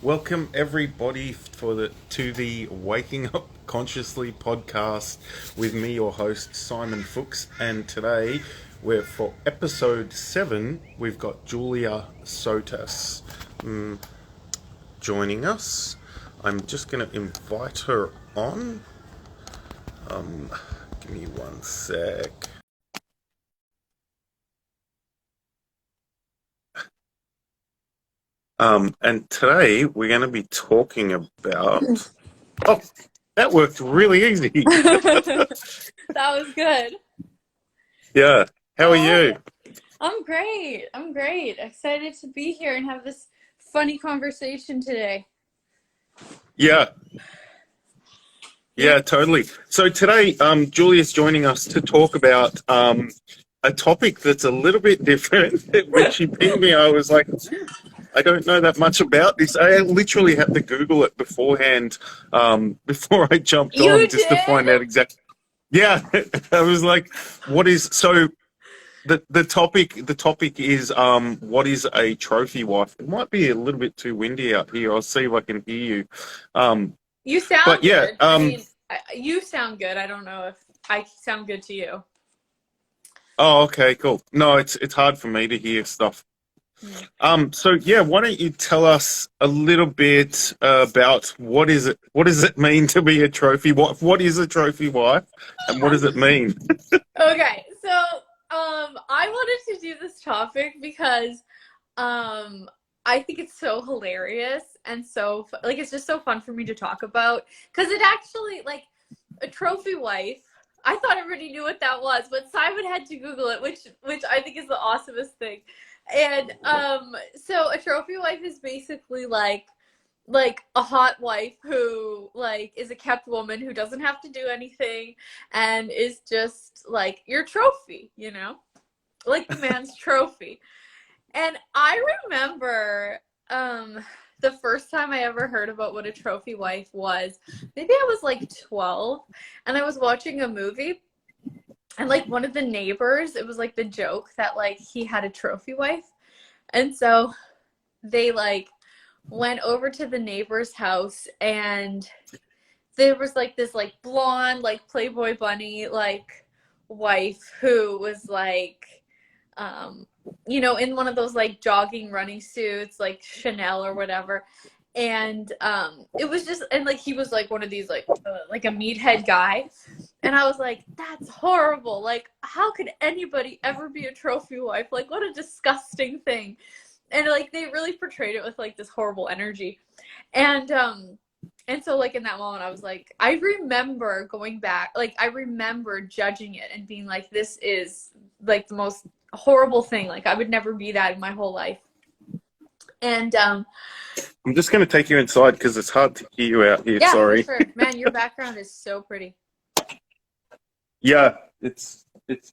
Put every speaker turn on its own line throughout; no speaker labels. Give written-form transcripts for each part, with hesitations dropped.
Welcome everybody to the Waking Up Consciously podcast with me, your host Simon Fuchs, and today we're for episode 7. We've got Julia Sotas joining us. I'm just going to invite her on. Give me one sec. And today we're going to be talking about. Oh, that worked really easy.
That was good.
Yeah. How are you?
I'm great. I'm great. Excited to be here and have this funny conversation today.
Yeah. Yeah, totally. So today, Julia's joining us to talk about a topic that's a little bit different. When she pinged me, I was like, I don't know that much about this. I literally had to Google it beforehand, before I jumped
You
on,
did?
just to find out exactly. Yeah, I was like, what is so? The topic is what is a trophy wife? It might be a little bit too windy out here. I'll see if I can hear you.
You sound
But yeah,
good. I mean, you sound good. I don't know if I sound good to you.
Oh, okay, cool. No, it's hard for me to hear stuff. So yeah, why don't you tell us a little bit about what is it? What does it mean to be a trophy wife? What is a trophy wife, and what does it mean?
Okay, so I wanted to do this topic because I think it's so hilarious and so like it's just so fun for me to talk about because it actually like a trophy wife. I thought everybody knew what that was, but Simon had to Google it, which I think is the awesomest thing. And so a trophy wife is basically like a hot wife who like is a kept woman who doesn't have to do anything and is just like your trophy, you know? Like the man's trophy. And I remember the first time I ever heard about what a trophy wife was, maybe I was like 12 and I was watching a movie and like one of the neighbors, it was like the joke that like he had a trophy wife. And so they like went over to the neighbor's house and there was like this like blonde like Playboy bunny like wife who was like you know, in one of those like jogging running suits, like Chanel or whatever. And it was just, and like he was like one of these like a meathead guy. And I was like, that's horrible. Like, how could anybody ever be a trophy wife? Like, what a disgusting thing. And like they really portrayed it with like this horrible energy. And so like in that moment I was like, I remember going back, like I remember judging it and being like, this is like the most horrible thing. Like I would never be that in my whole life. And
I'm just going to take you inside because it's hard to hear you out here.
Yeah,
sorry.
for sure. Man, your background is so pretty.
Yeah, it's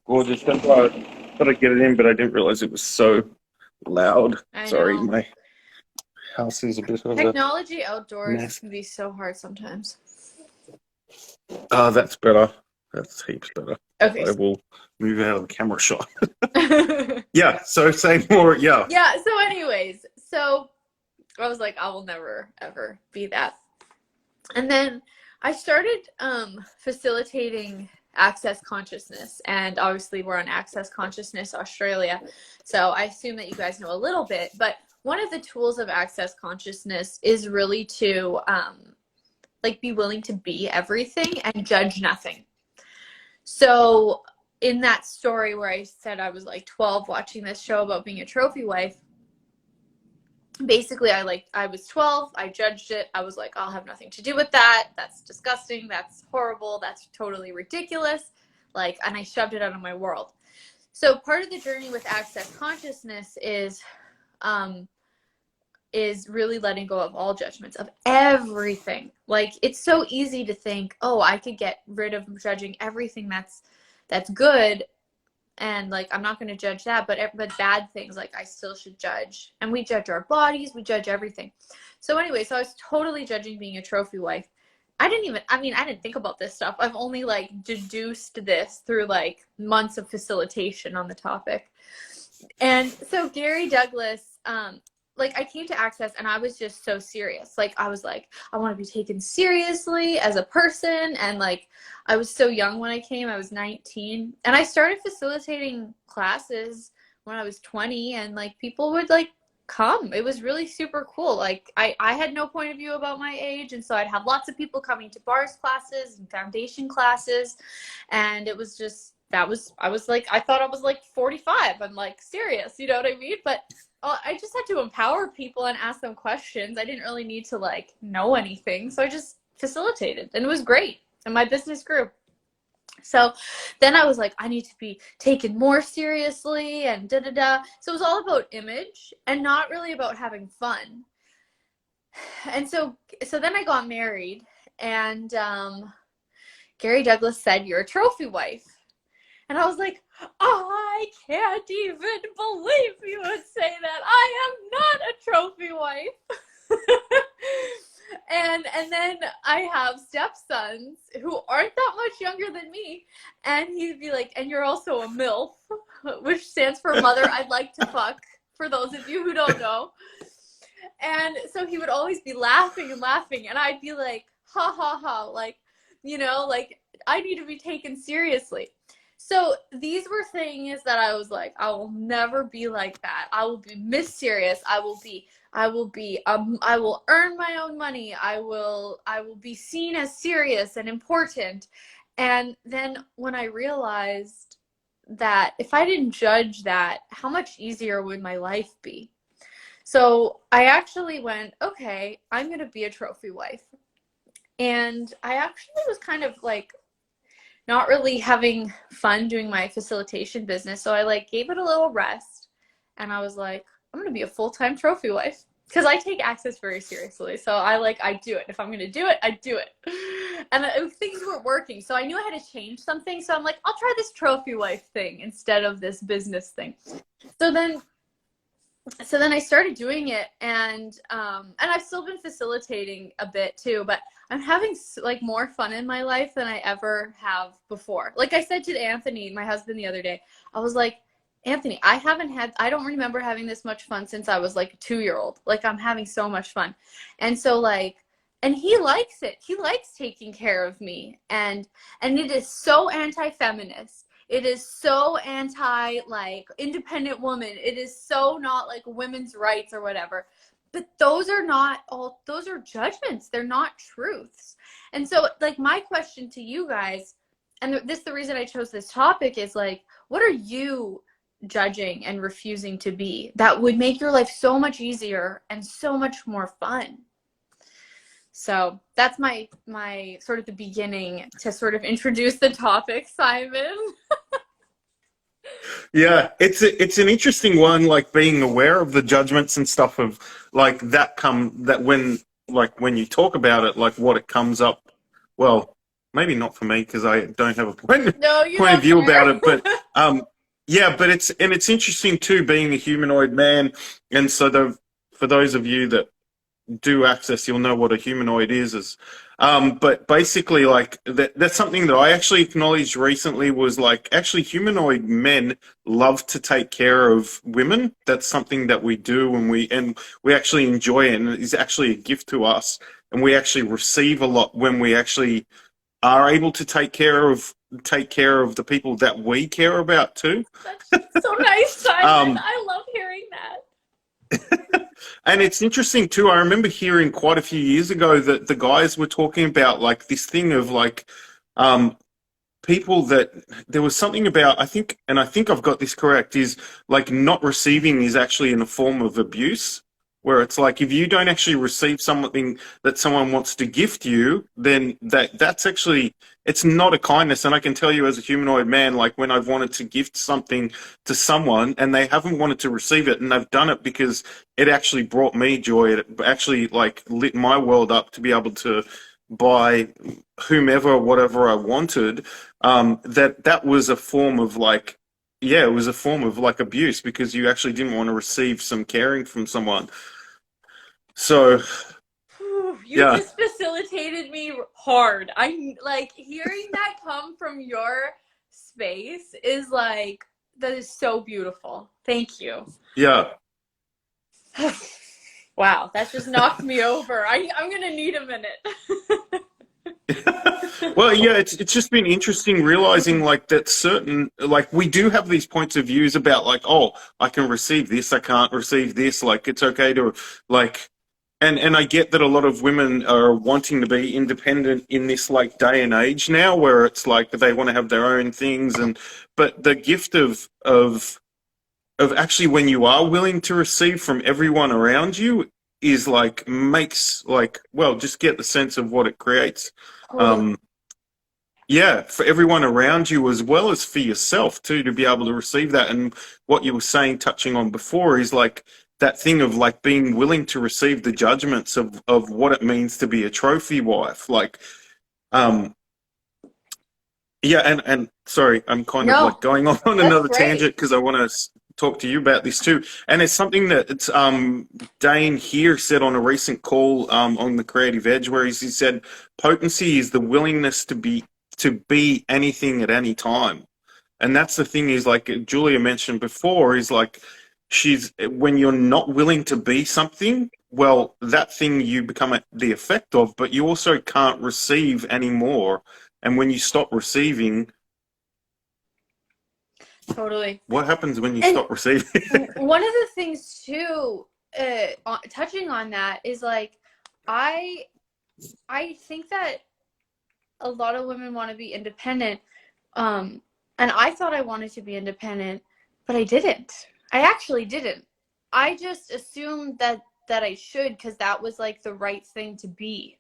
gorgeous. I thought I'd get it in, but I didn't realize it was so loud. Sorry, my house is a bit of
technology outdoors
mess.
can be so hard sometimes.
That's better. That's heaps better.
Okay.
I will move out of the camera shot. Yeah, so say more. Yeah.
Yeah, so anyways, so I was like, I will never, ever be that. And then I started facilitating Access Consciousness, and obviously we're on Access Consciousness Australia, so I assume that you guys know a little bit, but one of the tools of Access Consciousness is really to like be willing to be everything and judge nothing. So in that story where I said I was like 12 watching this show about being a trophy wife, basically I was 12, I judged it, I was like, I'll have nothing to do with that, that's disgusting, that's horrible, that's totally ridiculous, like, and I shoved it out of my world. So part of the journey with Access Consciousness is really letting go of all judgments of everything. Like it's so easy to think, oh, I could get rid of judging everything that's good, and like I'm not going to judge that, but bad things like I still should judge. And we judge our bodies, we judge everything. So anyway, so I was totally judging being a trophy wife. I didn't think about this stuff. I've only like deduced this through like months of facilitation on the topic. And so Gary Douglas like I came to Access and I was just so serious. Like I was like, I want to be taken seriously as a person. And like I was so young when I came. I was 19 and I started facilitating classes when I was 20, and like people would like come. It was really super cool. Like I had no point of view about my age, and so I'd have lots of people coming to bars classes and foundation classes, and it was just I was like, I thought I was like 45. I'm like serious, you know what I mean? But I just had to empower people and ask them questions. I didn't really need to like know anything. So I just facilitated and it was great. And my business grew. So then I was like, I need to be taken more seriously and da da da. So it was all about image and not really about having fun. And so then I got married, and Gary Douglas said, "You're a trophy wife." And I was like, I can't even believe you would say that. I am not a trophy wife. and then I have stepsons who aren't that much younger than me. And he'd be like, and you're also a MILF, which stands for Mother I'd Like to Fuck, for those of you who don't know. And so he would always be laughing and laughing. And I'd be like, ha ha ha, like, you know, like I need to be taken seriously. So these were things that I was like, I will never be like that. I will be Miss Serious. I will earn my own money. I will be seen as serious and important. And then when I realized that if I didn't judge that, how much easier would my life be? So I actually went, okay, I'm going to be a trophy wife. And I actually was kind of like, not really having fun doing my facilitation business. So I like gave it a little rest, and I was like, I'm going to be a full-time trophy wife, because I take Access very seriously. So I do it. If I'm going to do it, I do it. And things weren't working. So I knew I had to change something. So I'm like, I'll try this trophy wife thing instead of this business thing. So then I started doing it, and I've still been facilitating a bit too, but I'm having like more fun in my life than I ever have before. Like I said to Anthony, my husband, the other day, I was like, Anthony, I don't remember having this much fun since I was like a 2-year-old. Like I'm having so much fun. And so like, and he likes it. He likes taking care of me. And it is so anti-feminist. It is so anti like independent woman. It is so not like women's rights or whatever. But those are judgments. They're not truths. And so like my question to you guys, and the reason I chose this topic is like, what are you judging and refusing to be that would make your life so much easier and so much more fun? So that's my sort of the beginning to sort of introduce the topic, Simon.
Yeah, it's an interesting one, like being aware of the judgments and stuff of like when you talk about it, like what it comes up. Well, maybe not for me because I don't have a point of view about it, but yeah, but it's interesting too, being a humanoid man, and so for those of you that do Access, you'll know what a humanoid is. But basically, like that's something that I actually acknowledged recently was like actually humanoid men love to take care of women. That's something that we do, and we actually enjoy it, and it's actually a gift to us. And we actually receive a lot when we actually are able to take care of the people that we care about too.
That's so nice, Simon. I love hearing that.
And it's interesting too. I remember hearing quite a few years ago that the guys were talking about like this thing of like people that there was something about I think I've got this correct, is like not receiving is actually in a form of abuse, where it's like if you don't actually receive something that someone wants to gift you, then that's actually, it's not a kindness. And I can tell you as a humanoid man, like when I've wanted to gift something to someone and they haven't wanted to receive it, and they've done it because it actually brought me joy, it actually like lit my world up to be able to buy whomever whatever I wanted, that was a form of like, yeah, it was a form of like abuse because you actually didn't want to receive some caring from someone. So
you just facilitated me hard. I like hearing that come from your space is like, that is so beautiful. Thank you.
Yeah.
Wow, that just knocked me over. I'm gonna need a minute.
Well, yeah, it's just been interesting realizing like that certain like we do have these points of views about like, oh, I can receive this, I can't receive this, like it's okay to like and I get that a lot of women are wanting to be independent in this like day and age now where it's like they want to have their own things and but the gift of actually when you are willing to receive from everyone around you is like makes like well just get the sense of what it creates.
Totally.
Um, yeah, for everyone around you as well as for yourself too, to be able to receive that. And what you were saying, touching on before, is like that thing of like being willing to receive the judgments of what it means to be a trophy wife. Like, um, yeah, and sorry, I'm kind of
No,
like going on
that's
another
great.
tangent because I want to talk to you about this too. And it's something that it's Dane here said on a recent call on the Creative Edge where he said potency is the willingness to be anything at any time. And that's the thing is like Julia mentioned before is like she's when you're not willing to be something, well, that thing you become the effect of, but you also can't receive anymore. And when you stop receiving,
Totally.
what happens when you
And
stop receiving?
one of the things too, touching on that is like, I I think that a lot of women want to be independent, and I thought I wanted to be independent, but I didn't. I actually didn't. I just assumed that I should because that was like the right thing to be.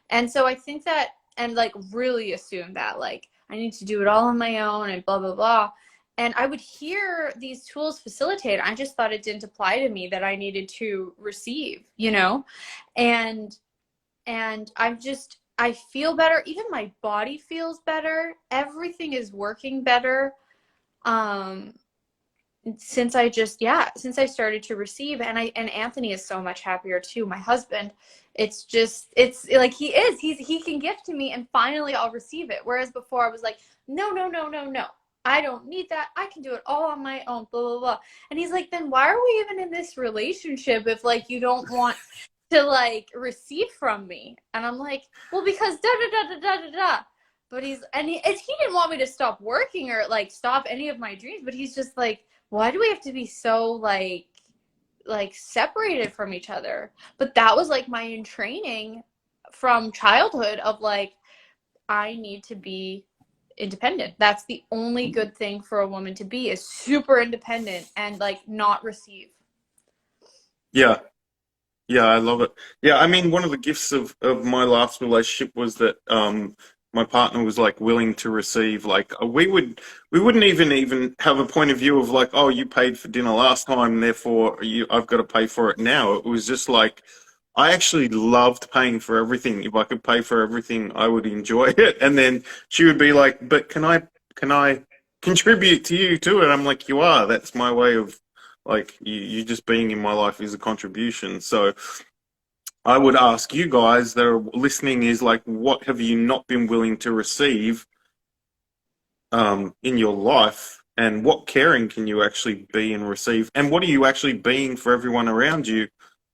And so I think that, and like really assume that like I need to do it all on my own and blah, blah, blah. And I would hear these tools facilitate. I just thought it didn't apply to me that I needed to receive, you know? And, and I feel better. Even my body feels better. Everything is working better. Um, since I just since I started to receive, and Anthony is so much happier too, my husband. It's like he can gift to me and finally I'll receive it, whereas before I was like, no, no, no, no, no, I don't need that, I can do it all on my own, blah, blah, blah. And he's like, then why are we even in this relationship if like you don't want to like receive from me? And I'm like, well, because da da da da da da da. But he didn't want me to stop working or like stop any of my dreams, but he's just like, why do we have to be so like separated from each other? But that was like my training from childhood of like, I need to be independent. That's the only good thing for a woman to be, is super independent and like not receive.
Yeah. Yeah, I love it. Yeah, I mean, one of the gifts of my last relationship was that my partner was like willing to receive. Like we wouldn't even have a point of view of like, oh, you paid for dinner last time, therefore I've got to pay for it now. It was just like I actually loved paying for everything. If I could pay for everything, I would enjoy it. And then she would be like, but can I contribute to you too? And I'm like, you are. That's my way of like you just being in my life is a contribution. So I would ask you guys that are listening is like, what have you not been willing to receive in your life? And what caring can you actually be and receive? And what are you actually being for everyone around you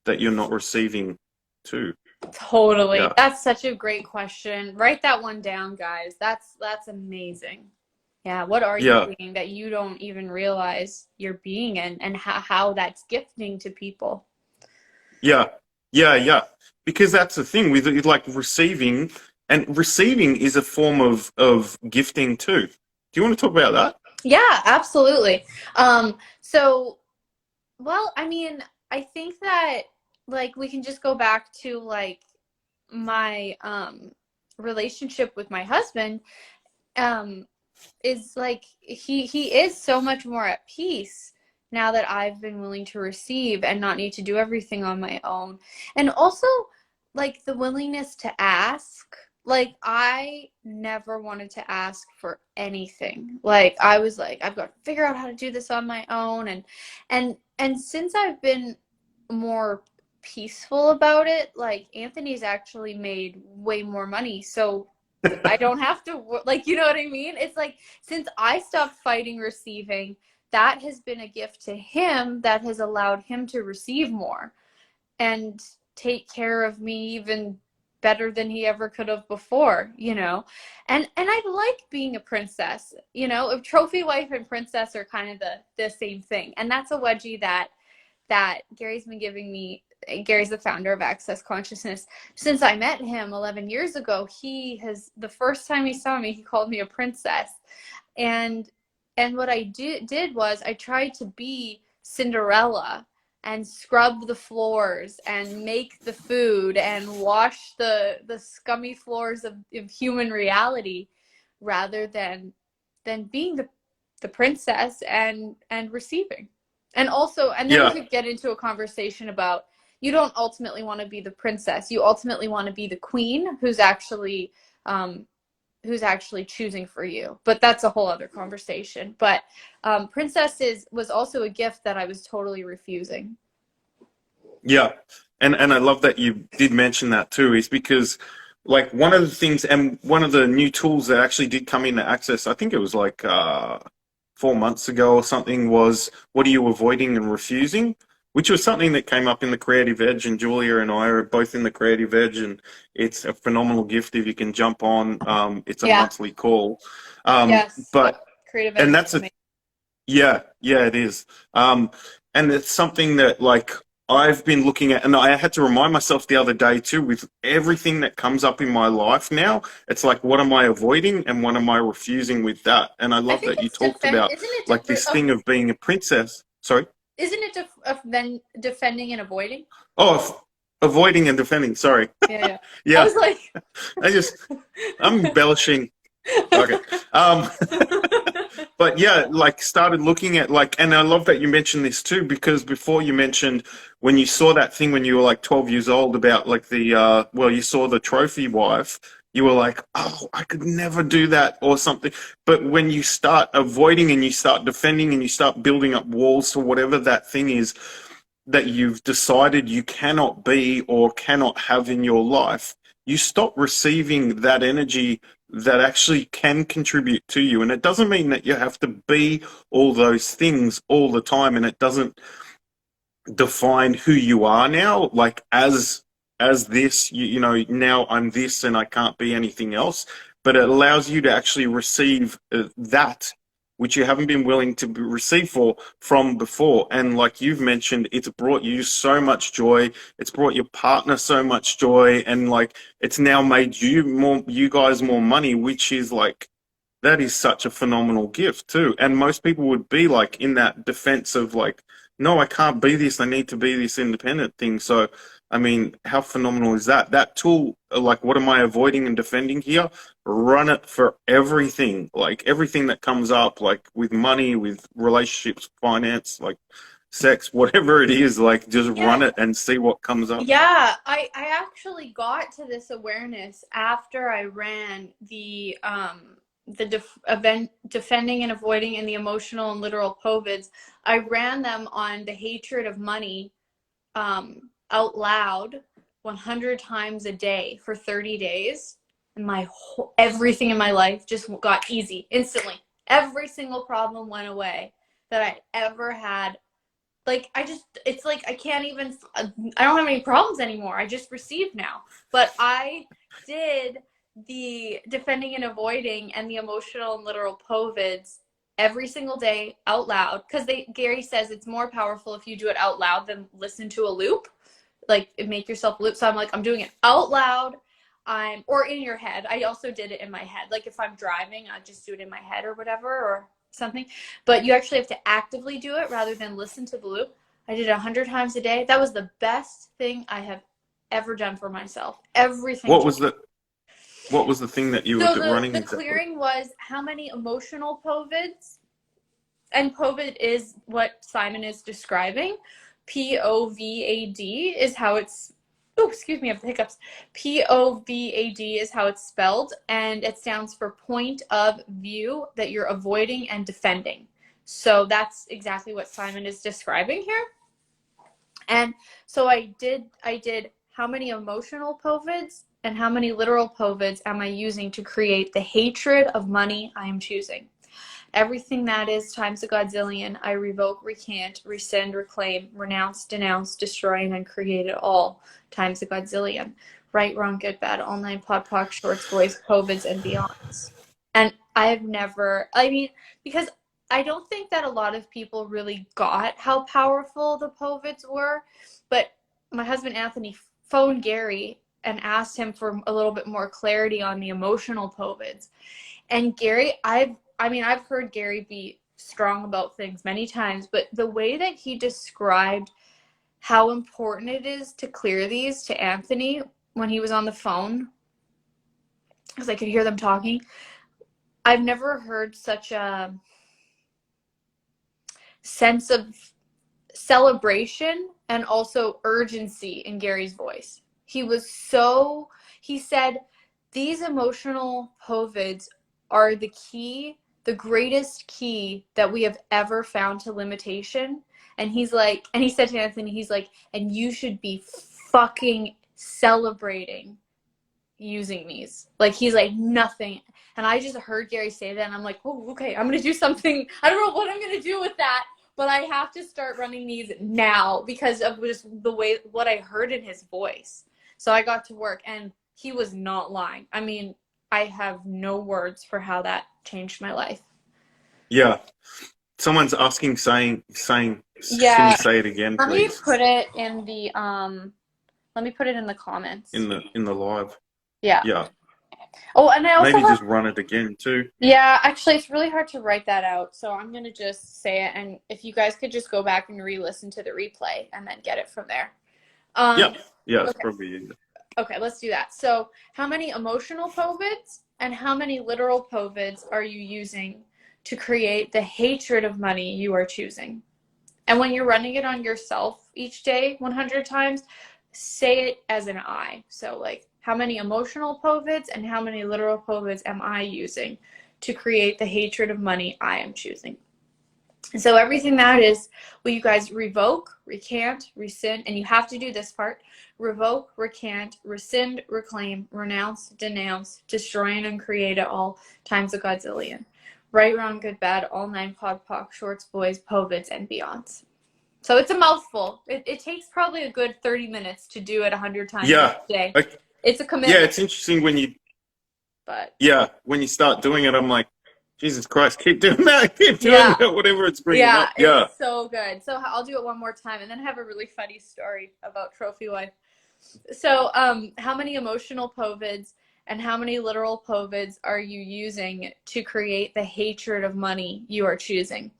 that you're not receiving too?
Totally.
Yeah.
That's such a great question. Write that one down, guys. That's amazing. Yeah, what are you
Yeah.
being that you don't even realize you're being in, and how that's gifting to people?
Yeah. Yeah. Yeah. Because that's the thing with like receiving, and receiving is a form of gifting too. Do you want to talk about that?
Yeah, absolutely. So, well, I mean, I think that like we can just go back to like my relationship with my husband. Um, is like he is so much more at peace now that I've been willing to receive and not need to do everything on my own. And also like the willingness to ask. Like I never wanted to ask for anything. Like I was like, I've got to figure out how to do this on my own. And since I've been more peaceful about it, like Anthony's actually made way more money. So I don't have to like, you know what I mean? It's like since I stopped fighting receiving, that has been a gift to him that has allowed him to receive more. and take care of me even better than he ever could have before, you know. And I like being a princess, you know. A trophy wife and princess are kind of the same thing. And that's a wedgie that Gary's been giving me. Gary's the founder of Access Consciousness. Since I met him 11 years ago, the first time he saw me, he called me a princess. And what I did was I tried to be Cinderella and scrub the floors and make the food and wash the scummy floors of human reality, rather than being the princess and receiving. And also, and then we
Yeah.
could get into a conversation about, you don't ultimately want to be the princess. You ultimately want to be the queen who's actually choosing for you. But that's a whole other conversation. But princess was also a gift that I was totally refusing.
Yeah. And I love that you did mention that too, is because like one of the things and one of the new tools that actually did come into Access, I think it was like 4 months ago or something, was what are you avoiding and refusing? Which was something that came up in the Creative Edge, and Julia and I are both in the Creative Edge, and it's a phenomenal gift if you can jump on. It's a
Yeah.
monthly call.
Yes.
But
Creative
and
Edge
that's
is
a
amazing.
yeah, it is. And it's something that like I've been looking at, and I had to remind myself the other day too, with everything that comes up in my life now, it's like, what am I avoiding and what am I refusing with that? And I
I
love
think
that you
it's
talked about
isn't it
like this thing of being a princess. Sorry.
isn't it then defending and avoiding?
Oh, avoiding and defending. Sorry.
Yeah, yeah. I
Yeah,
was like,
I'm embellishing. Okay. Um, But yeah, like started looking at like, and I love that you mentioned this too, because before you mentioned when you saw that thing when you were like 12 years old about like well, you saw the trophy wife, you were like, oh, I could never do that or something. But when you start avoiding and you start defending and you start building up walls to whatever that thing is that you've decided you cannot be or cannot have in your life, you stop receiving that energy that actually can contribute to you. And it doesn't mean that you have to be all those things all the time, and it doesn't define who you are now, like as this, you know, now I'm this and I can't be anything else. But it allows you to actually receive that which you haven't been willing to receive from before. And like you've mentioned, it's brought you so much joy. It's brought your partner so much joy, and like it's now made you guys more money, which is like that is such a phenomenal gift too. And most people would be like in that defense of like, no, I can't be this. I need to be this independent thing. So, I mean, how phenomenal is that? That tool, like, what am I avoiding and defending here? Run it for everything, like everything that comes up, like with money, with relationships, finance, like sex, whatever it is, like just
yeah,
run it and see what comes up.
yeah. I actually got to this awareness after I ran the event defending and avoiding and the emotional and literal P.O.V.A.Ds. I ran them on the hatred of money out loud 100 times a day for 30 days, and everything in my life just got easy instantly. Every single problem went away that I ever had. Like it's like I can't even, I don't have any problems anymore. I just receive now. But I did the defending and avoiding and the emotional and literal P.O.V.A.Ds every single day out loud, because Gary says it's more powerful if you do it out loud than listen to a loop, like make yourself loop. So I'm doing it out loud. Or in your head. I also did it in my head. Like if I'm driving, I just do it in my head or whatever, or something. But you actually have to actively do it rather than listen to the loop. I did it 100 times a day. That was the best thing I have ever done for myself. Everything.
What was the what was the thing that you were
So
running
the
exactly?
clearing was how many emotional P.O.V.A.Ds, and P.O.V.A.D is what Simon is describing. P.O.V.A.D is how it's, oh, excuse me, I have the hiccups. P.O.V.A.D is how it's spelled, and it stands for point of view that you're avoiding and defending. So that's exactly what Simon is describing here. And so I did how many emotional P.O.V.A.Ds and how many literal P.O.V.A.Ds am I using to create the hatred of money I am choosing? Everything that is times a godzillion. I revoke, recant, rescind, reclaim, renounce, denounce, destroy, and uncreate it all times a godzillion. Right, wrong, good, bad, all nine, pod, poc, shorts, boys, COVIDs, and beyonds. And I have never, I mean, because I don't think that a lot of people really got how powerful the P.O.V.A.Ds were, but my husband Anthony phoned Gary and asked him for a little bit more clarity on the emotional P.O.V.A.Ds. And Gary, I've heard Gary be strong about things many times, but the way that he described how important it is to clear these to Anthony when he was on the phone, because I could hear them talking, I've never heard such a sense of celebration and also urgency in Gary's voice. He said, these emotional P.O.V.A.Ds are the key, the greatest key that we have ever found to limitation. And he's like, and he said to Anthony, he's like, and you should be fucking celebrating using these. Like, he's like, nothing. And I just heard Gary say that, and I'm like, oh, okay, I'm gonna do something. I don't know what I'm gonna do with that, but I have to start running these now because of just the way what I heard in his voice. So I got to work, and he was not lying. I mean, I have no words for how that changed my life.
Yeah. Someone's asking, saying, can
Yeah.
you say it again,
Let me
please?
put it in the let me put it in the comments.
In the live.
Yeah.
Yeah.
Oh, and I also
maybe just run it again too.
Yeah, actually, it's really hard to write that out, so I'm gonna just say it, and if you guys could just go back and re-listen to the replay and then get it from there.
Yeah, it's
Okay.
probably easier.
Okay, let's do that. So, how many emotional P.O.V.A.Ds and how many literal P.O.V.A.Ds are you using to create the hatred of money you are choosing? And when you're running it on yourself each day 100 times, say it as an I. So, like, how many emotional P.O.V.A.Ds and how many literal P.O.V.A.Ds am I using to create the hatred of money I am choosing? And so everything that is, will you guys revoke, recant, rescind, and you have to do this part: revoke, recant, rescind, reclaim, renounce, denounce, destroy, and uncreate it all times a godzillion. Right, wrong, good, bad, all nine, pod, poc, shorts, boys, P.O.V.A.Ds, and beyonds. So it's a mouthful. It takes probably a good 30 minutes to do it 100 times a day. It's a commitment.
Yeah, it's interesting when you start doing it, I'm like, Jesus Christ, keep doing that. Keep doing that, whatever it's bringing up. Yeah,
it's so good. So I'll do it one more time and then have a really funny story about Trophy Wife. So how many emotional P.O.V.A.Ds and how many literal P.O.V.A.Ds are you using to create the hatred of money you are choosing?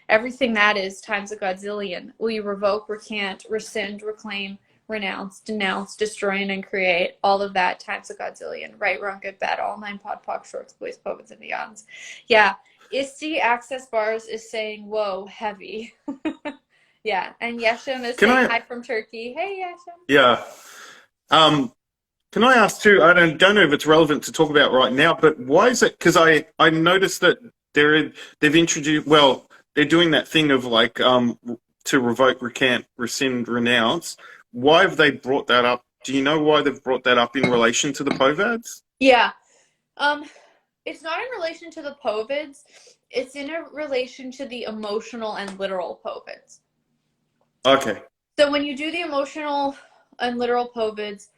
Everything that is times a godzillion. Will you revoke, recant, rescind, reclaim, renounce, denounce, destroy, and uncreate all of that times a godzillion? Right, wrong, good, bad, all nine, pod, poc, shorts, boys, P.O.V.A.Ds, and beyonds. Yeah, ISTE Access Bars is saying, whoa, heavy. Yeah, and Yeshem is saying hi from Turkey. Hey, Yeshem.
Yeah. Can I ask too, I don't know if it's relevant to talk about right now, but why is it, because I noticed that they've introduced, well, they're doing that thing of like to revoke, recant, rescind, renounce. Why have they brought that up? Do you know why they've brought that up in relation to the P.O.V.A.Ds?
Yeah. It's not in relation to the P.O.V.A.Ds. It's in a relation to the emotional and literal P.O.V.A.Ds.
Okay.
So when you do the emotional and literal P.O.V.A.Ds,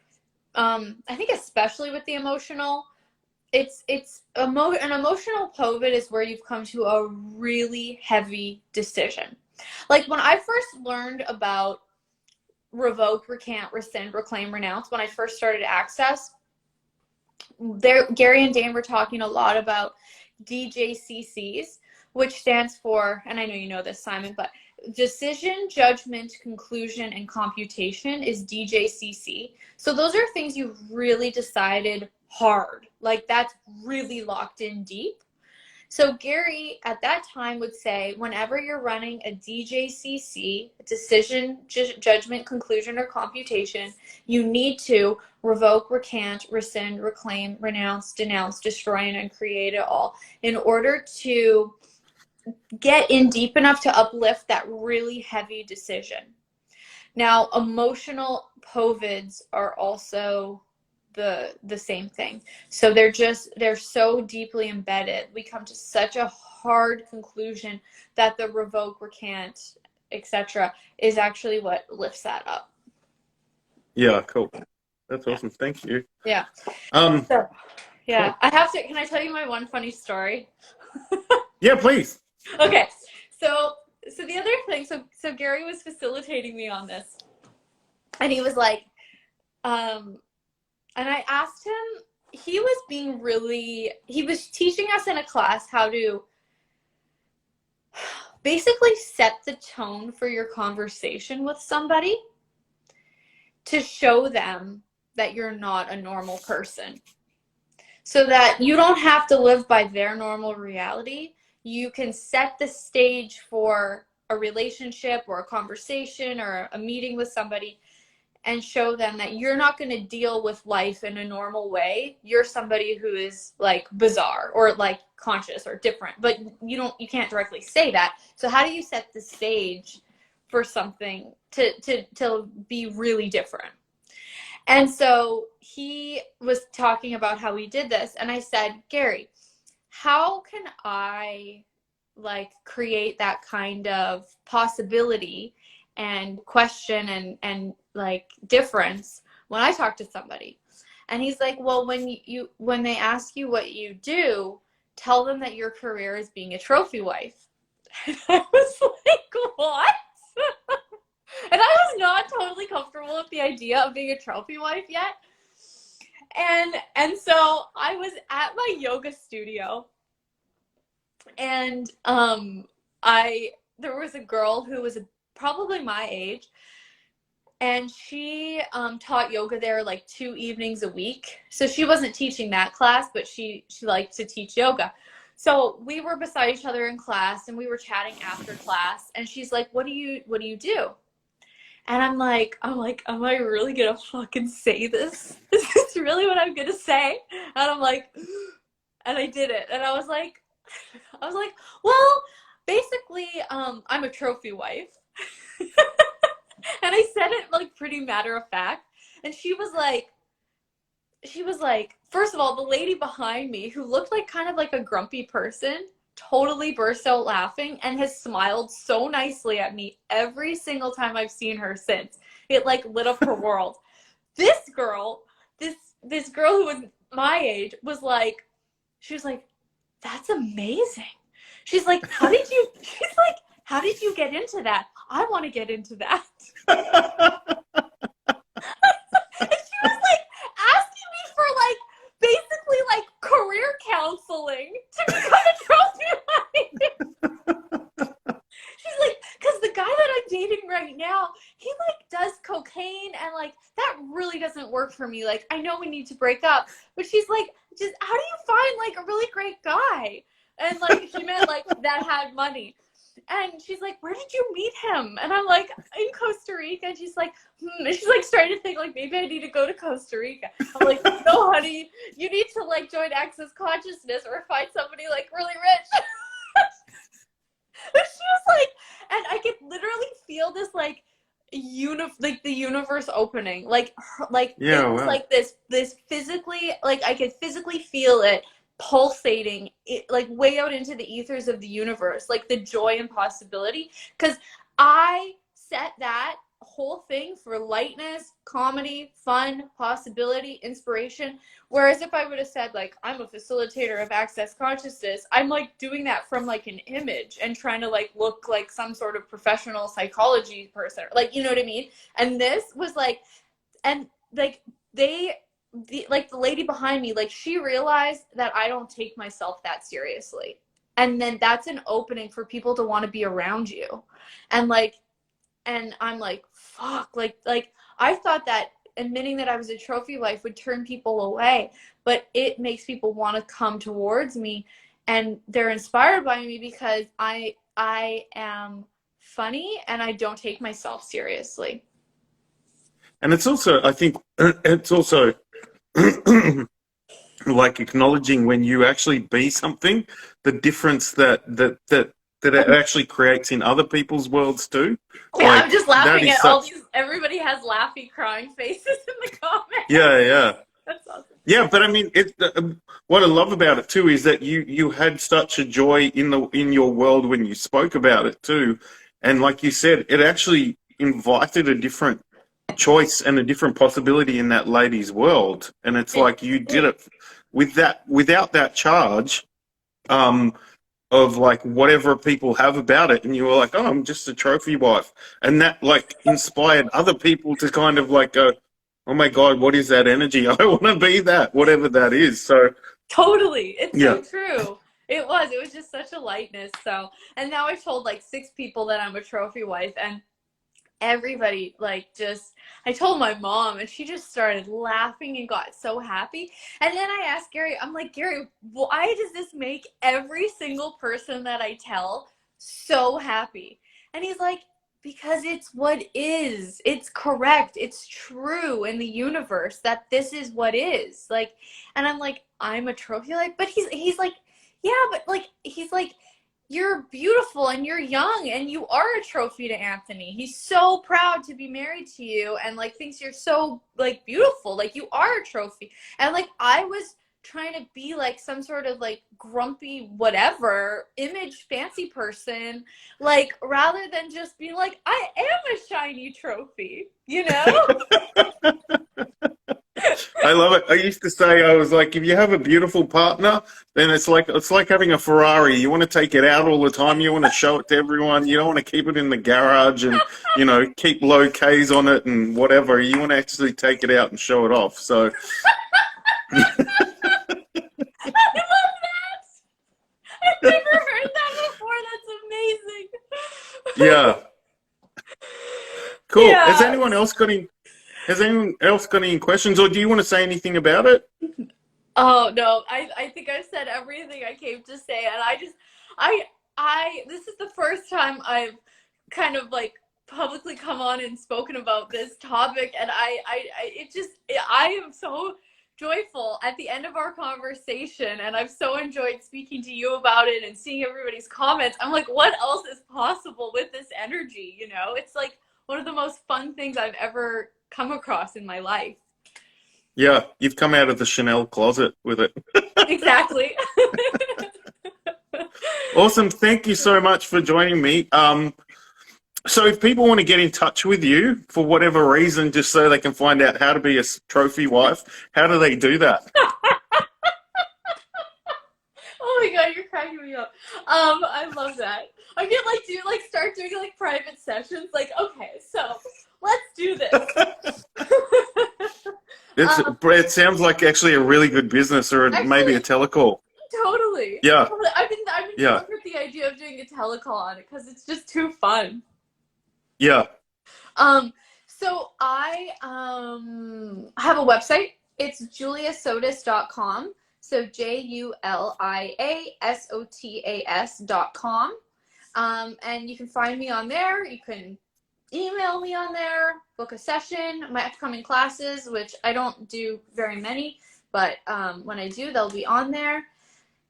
I think especially with the emotional, an emotional P.O.V.A.D is where you've come to a really heavy decision. Like when I first learned about revoke, recant, rescind, reclaim, renounce, when I first started Access, Gary and Dan were talking a lot about DJCCs, which stands for, and I know you know this, Simon, but decision, judgment, conclusion, and computation is DJCC. So those are things you've really decided hard. Like that's really locked in deep. So Gary at that time would say, whenever you're running a DJCC, decision, judgment, conclusion, or computation, you need to revoke, recant, rescind, reclaim, renounce, denounce, destroy, and uncreate it all in order to get in deep enough to uplift that really heavy decision. Now, emotional P.O.V.A.Ds are also the same thing. So they're so deeply embedded. We come to such a hard conclusion that the revoke, recant, etc. is actually what lifts that up.
Yeah, cool. That's
Yeah.
awesome. Thank you.
Yeah.
Um,
So, yeah.
cool.
I have to. Can I tell you my one funny story?
Yeah, please.
Okay. So the other thing. So Gary was facilitating me on this, and he was like, and I asked him. He was teaching us in a class how to basically set the tone for your conversation with somebody to show them that you're not a normal person, so that you don't have to live by their normal reality. You can set the stage for a relationship or a conversation or a meeting with somebody and show them that you're not going to deal with life in a normal way. You're somebody who is like bizarre or like conscious or different, but you can't directly say that. So how do you set the stage for something to be really different? And so he was talking about how he did this, and I said, Gary, how can I like create that kind of possibility and question and like difference when I talk to somebody? And he's like, well, when they ask you what you do, tell them that your career is being a trophy wife. And I was like, what? And I was not totally comfortable with the idea of being a trophy wife yet. And so I was at my yoga studio, and there was a girl who was probably my age, and she taught yoga there like 2 evenings a week. So she wasn't teaching that class, but she liked to teach yoga. So we were beside each other in class, and we were chatting after class, and she's like, what do you do? And I'm like, am I really gonna fucking say this? Is this really what I'm gonna say? And I'm like, and I did it. And I was like, well, basically, I'm a trophy wife. And I said it like pretty matter of fact. And she was like, first of all, the lady behind me, who looked like kind of like a grumpy person, totally burst out laughing and has smiled so nicely at me every single time I've seen her since. It like lit up her world. This girl who was my age she was like, that's amazing. She's like, how did you get into that? I want to get into that. And she was like asking me for like basically like career counseling to become a trophy wife. She's like, because the guy that I'm dating right now, he like does cocaine, and like that really doesn't work for me. Like, I know we need to break up, but she's like, just how do you find like a really great guy? And like she meant like that had money. And she's like, where did you meet him? And I'm like, in Costa Rica. And she's like, And she's like starting to think like, maybe I need to go to Costa Rica. I'm like, no, honey, you need to like join Access Consciousness or find somebody like really rich. And she was like, and I could literally feel this like the universe opening,
Yeah,
it was
wow.
like this physically, like I could physically feel it pulsating, it like way out into the ethers of the universe, like the joy and possibility, because I set that whole thing for lightness, comedy, fun, possibility, inspiration. Whereas if I would have said like, I'm a facilitator of Access Consciousness, I'm like doing that from like an image and trying to like look like some sort of professional psychology person, like, you know what I mean? And this was like, and like the lady behind me, like she realized that I don't take myself that seriously. And then that's an opening for people to want to be around you. And like, and I'm like, fuck, like I thought that admitting that I was a trophy wife would turn people away, but it makes people want to come towards me, and they're inspired by me because I am funny and I don't take myself seriously.
And it's also, I think, it's also like acknowledging when you actually be something, the difference that it actually creates in other people's worlds too.
Yeah,
like,
I'm just laughing at all these, everybody has laughy crying faces in the comments.
Yeah.
That's awesome.
Yeah, but I mean, what I love about it too is that you had such a joy in your world when you spoke about it too, and like you said, it actually invited a different choice and a different possibility in that lady's world, and it's
It
like you did
did.
it without that charge um, of like whatever people have about it, and you were like, oh, I'm just a trophy wife, and that like inspired other people to kind of like go, oh my God, what is that energy? I want to be that, whatever that is. So
Totally. It's
yeah,
so true. It was just such a lightness. So, and now I've told like 6 people that I'm a trophy wife, and everybody like just I told my mom and she just started laughing and got so happy. And then I asked Gary, I'm like, Gary, why does this make every single person that I tell so happy? And he's like, because it's what is. It's correct. It's true in the universe that this is what is. Like, and I'm like, I'm a trophy wife, but he's like, yeah, but like he's like, you're beautiful and you're young and you are a trophy to Anthony. He's so proud to be married to you and like thinks you're so like beautiful. Like you are a trophy. And like I was trying to be like some sort of like grumpy whatever image fancy person, like rather than just being like I am a shiny trophy, you know?
I love it. I used to say, I was like, if you have a beautiful partner, then it's like having a Ferrari. You want to take it out all the time. You want to show it to everyone. You don't want to keep it in the garage and keep low Ks on it and whatever. You want to actually take it out and show it off. So
I love that. I've never heard that before. That's amazing.
yeah, cool.
Yeah.
Has anyone else got any questions, or do you want to say anything about it?
Oh no, I think I've said everything I came to say, and I this is the first time I've kind of like publicly come on and spoken about this topic, and I am so joyful at the end of our conversation, and I've so enjoyed speaking to you about it and seeing everybody's comments. I'm like, what else is possible with this energy? You know, it's like one of the most fun things I've ever come across in my life.
Yeah, you've come out of the Chanel closet with it.
Exactly.
Awesome. Thank you so much for joining me. So if people want to get in touch with you for whatever reason, just so they can find out how to be a trophy wife, how do they do that?
Oh my god, you're cracking me up. I love that. I could like start doing like private sessions. Like, okay, so let's do this.
It sounds like actually a really good business, or maybe a telecall.
Totally.
Yeah,
I've been
yeah,
toying with the idea of doing a telecall on it because it's just too fun.
yeah.
So I have a website. It's juliasotas.com. So juliasotas.com. And you can find me on there. You can email me on there, book a session, my upcoming classes, which I don't do very many, but when I do, they'll be on there.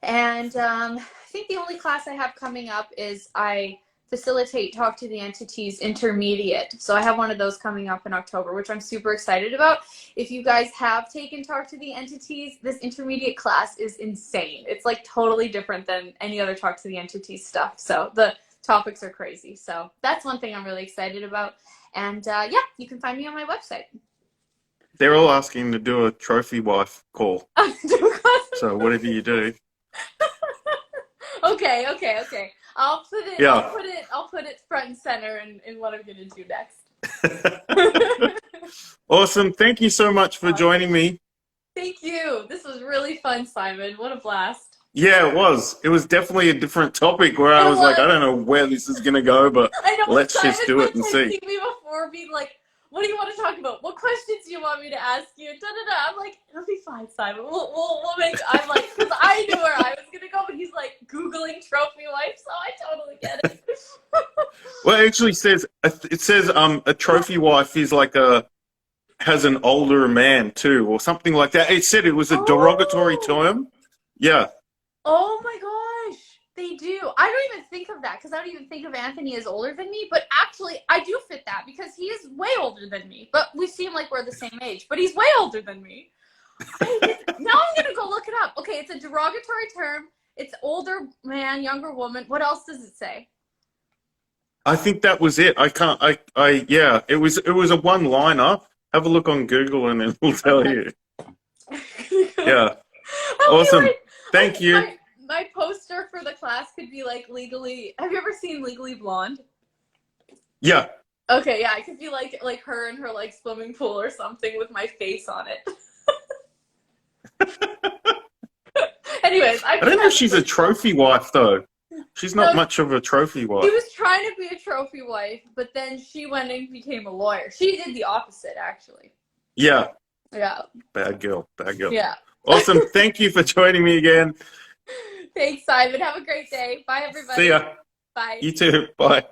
And I think the only class I have coming up is I facilitate Talk to the Entities Intermediate. So I have one of those coming up in October, which I'm super excited about. If you guys have taken Talk to the Entities, this intermediate class is insane. It's like totally different than any other Talk to the Entities stuff. So the topics are crazy. So that's one thing I'm really excited about. And yeah, you can find me on my website.
They're all asking to do a trophy wife call. So whatever you do.
Okay. I'll put it front and center in what I'm gonna do next.
Awesome. Thank you so much for joining me.
Thank you. This was really fun, Simon. What a blast.
Yeah, it was. It was definitely a different topic where I was like, I don't know where this is gonna go, but let's just do it and see.
Me before being like, what do you want to talk about? What questions do you want me to ask you? I'm like, it'll be fine, Simon. We'll make. I'm like, because I knew where I was gonna go, but he's like Googling trophy wife, so I totally get it.
Well, it actually says a trophy wife is like has an older man too, or something like that. It said it was a derogatory term. Yeah.
Oh my gosh, they do. I don't even think of that because I don't even think of Anthony as older than me. But actually, I do fit that because he is way older than me. But we seem like we're the same age. But he's way older than me. Now I'm gonna go look it up. Okay, it's a derogatory term. It's older man, younger woman. What else does it say?
I think that was it. I can't. Yeah. It was a one-liner. Have a look on Google, and it will tell you. Yeah. Awesome. Thank you.
My poster for the class could be like legally. Have you ever seen Legally Blonde?
Yeah.
Okay, yeah, it could be like her in her like swimming pool or something with my face on it. Anyways,
I don't know if she's a trophy wife though. She's not much of a trophy wife.
She was trying to be a trophy wife, but then she went and became a lawyer. She did the opposite, actually.
Yeah.
Yeah.
Bad girl. Bad girl.
Yeah.
Awesome. Thank you for joining me again.
Thanks, Simon. Have a great day. Bye, everybody.
See ya.
Bye.
You too. Bye.